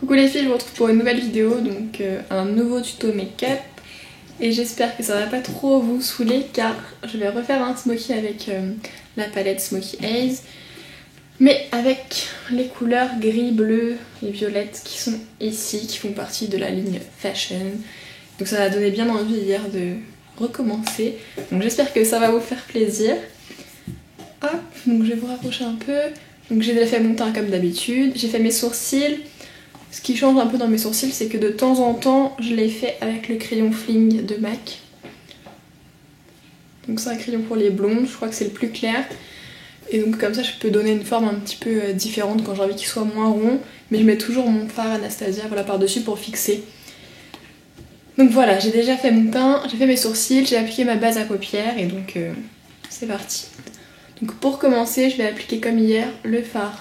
Coucou les filles, je vous retrouve pour une nouvelle vidéo, donc un nouveau tuto make-up. Et j'espère que ça va pas trop vous saouler car je vais refaire un smoky avec la palette Smoky Haze. Mais avec les couleurs gris, bleu et violette qui sont ici, qui font partie de la ligne Fashion. Donc ça m'a donné bien envie hier de recommencer. Donc j'espère que ça va vous faire plaisir. Hop, donc je vais vous rapprocher un peu. Donc j'ai déjà fait mon teint comme d'habitude, j'ai fait mes sourcils. Ce qui change un peu dans mes sourcils, c'est que de temps en temps, je les fais avec le crayon Fling de MAC. Donc c'est un crayon pour les blondes, je crois que c'est le plus clair. Et donc comme ça, je peux donner une forme un petit peu différente quand j'ai envie qu'il soit moins rond. Mais je mets toujours mon fard Anastasia voilà, par-dessus pour fixer. Donc voilà, j'ai déjà fait mon teint, j'ai fait mes sourcils, j'ai appliqué ma base à paupières et donc c'est parti. Donc pour commencer, je vais appliquer comme hier le fard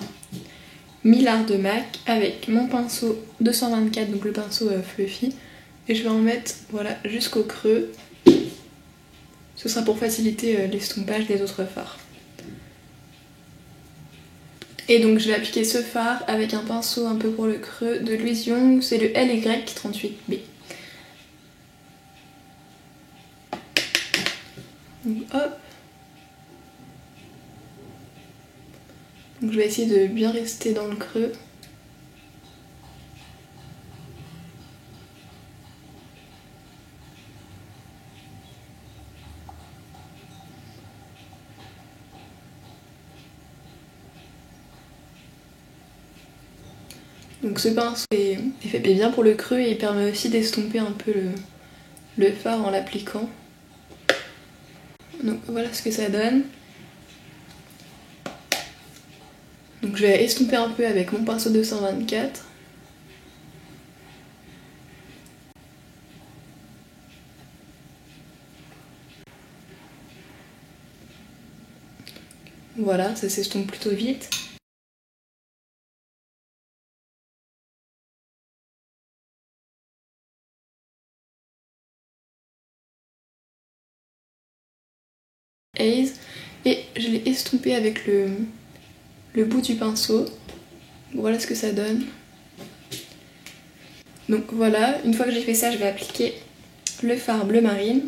Millard de MAC avec mon pinceau 224, donc le pinceau fluffy, et je vais en mettre voilà jusqu'au creux. Ce sera pour faciliter l'estompage des autres fards. Et donc je vais appliquer ce fard avec un pinceau un peu pour le creux de Louise Young, c'est le LY38B. Donc hop. Donc je vais essayer de bien rester dans le creux. Donc ce pinceau est fait bien pour le creux et il permet aussi d'estomper un peu le fard en l'appliquant. Donc voilà ce que ça donne. Donc je vais estomper un peu avec mon pinceau 224. Voilà, ça s'estompe plutôt vite. Haze. Et je l'ai estompé avec le bout du pinceau. Voilà ce que ça donne. Donc voilà, une fois que j'ai fait ça, je vais appliquer le fard bleu marine.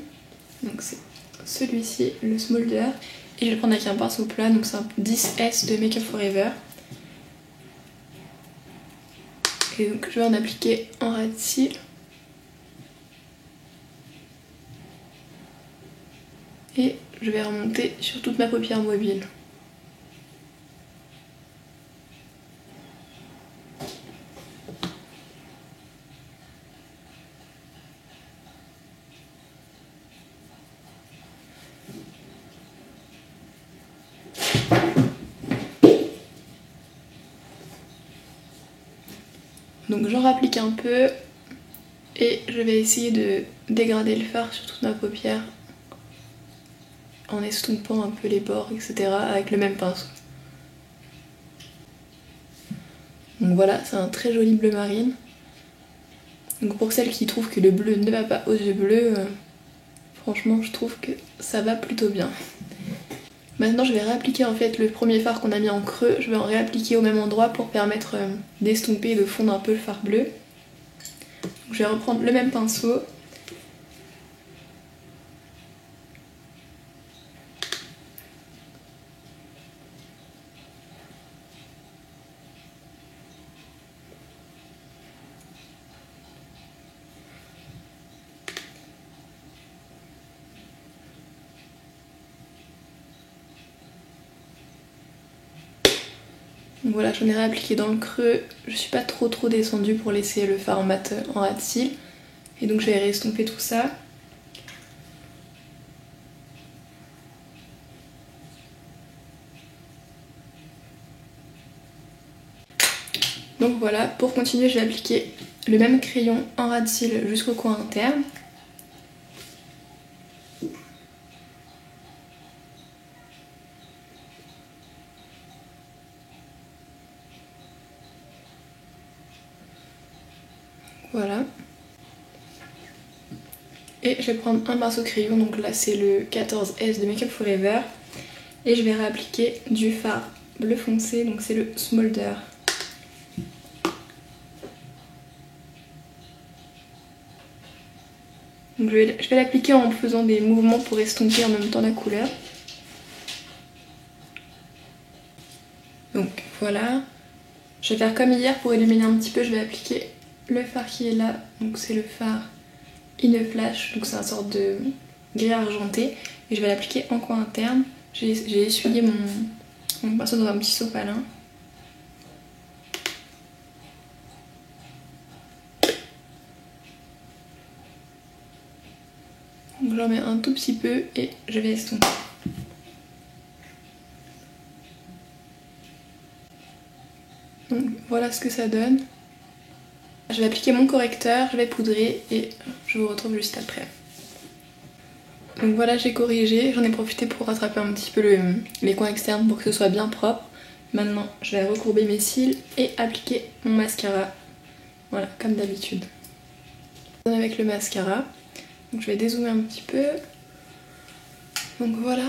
Donc c'est celui-ci, le Smolder. Et je vais le prendre avec un pinceau plat, donc c'est un 10S de Make Up For Ever. Et donc je vais en appliquer en ras de cils. Et je vais remonter sur toute ma paupière mobile. Donc j'en rapplique un peu et je vais essayer de dégrader le fard sur toute ma paupière en estompant un peu les bords, etc. avec le même pinceau. Donc voilà, c'est un très joli bleu marine. Donc pour celles qui trouvent que le bleu ne va pas aux yeux bleus, franchement je trouve que ça va plutôt bien. Maintenant je vais réappliquer en fait le premier fard qu'on a mis en creux, je vais en réappliquer au même endroit pour permettre d'estomper et de fondre un peu le fard bleu. Donc je vais reprendre le même pinceau. Donc voilà, j'en ai réappliqué dans le creux, je suis pas trop descendue pour laisser le fard mat en ras de cils. Et donc je vais restomper tout ça. Donc voilà, pour continuer je vais appliquer le même crayon en ras de cils jusqu'au coin interne. Voilà. Et je vais prendre un pinceau crayon, donc là c'est le 14S de Make Up For Ever. Et je vais réappliquer du fard bleu foncé, donc c'est le Smolder. Donc je vais l'appliquer en faisant des mouvements pour estomper en même temps la couleur. Donc voilà. Je vais faire comme hier pour illuminer un petit peu, je vais appliquer le fard qui est là. Donc c'est le fard In Flash, donc c'est une sorte de gris argenté. Et je vais l'appliquer en coin interne. J'ai essuyé mon pinceau dans un petit sopalin. Donc j'en mets un tout petit peu et je vais estomper. Donc voilà ce que ça donne. Je vais appliquer mon correcteur, je vais poudrer et je vous retrouve juste après. Donc voilà, j'ai corrigé, j'en ai profité pour rattraper un petit peu les coins externes pour que ce soit bien propre. Maintenant, je vais recourber mes cils et appliquer mon mascara. Voilà, comme d'habitude. Avec le mascara. Donc je vais dézoomer un petit peu. Donc voilà,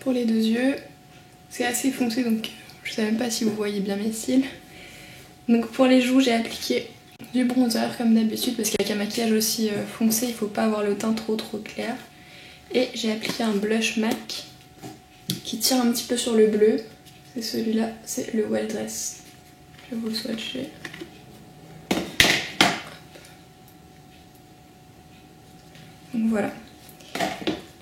pour les 2 yeux. C'est assez foncé, donc je sais même pas si vous voyez bien mes cils. Donc pour les joues, j'ai appliqué du bronzer comme d'habitude parce qu'avec un maquillage aussi foncé, il faut pas avoir le teint trop clair. Et j'ai appliqué un blush MAC qui tire un petit peu sur le bleu. C'est celui-là, c'est le Well Dress. Je vais vous le swatcher. Donc voilà.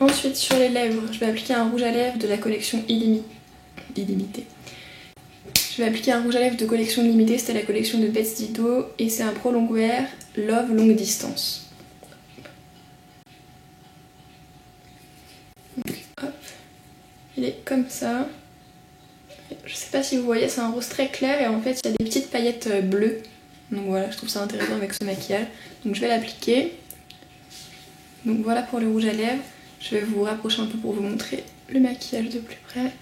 Ensuite sur les lèvres, je vais appliquer un rouge à lèvres de la collection illimitée. Je vais appliquer un rouge à lèvres de collection limitée, c'était la collection de Betsy Ditto et c'est un Pro Longwear Love Longue Distance. Donc, hop, il est comme ça. Je sais pas si vous voyez, c'est un rose très clair et en fait il y a des petites paillettes bleues. Donc voilà, je trouve ça intéressant avec ce maquillage. Donc je vais l'appliquer. Donc voilà pour le rouge à lèvres. Je vais vous rapprocher un peu pour vous montrer le maquillage de plus près.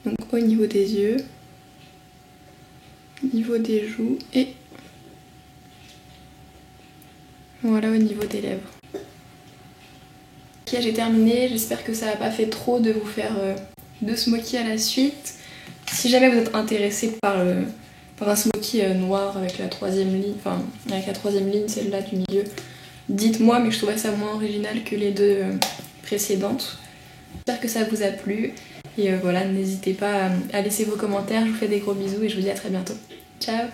Donc au niveau des yeux, au niveau des joues et voilà au niveau des lèvres. Le maquillage est terminé, j'espère que ça n'a pas fait trop de vous faire de smoky à la suite. Si jamais vous êtes intéressé par un smoky noir avec la 3e ligne, enfin avec la 3e ligne, celle-là du milieu, dites-moi, mais je trouvais ça moins original que les 2 précédentes. J'espère que ça vous a plu et voilà, n'hésitez pas à laisser vos commentaires, je vous fais des gros bisous et je vous dis à très bientôt. Ciao!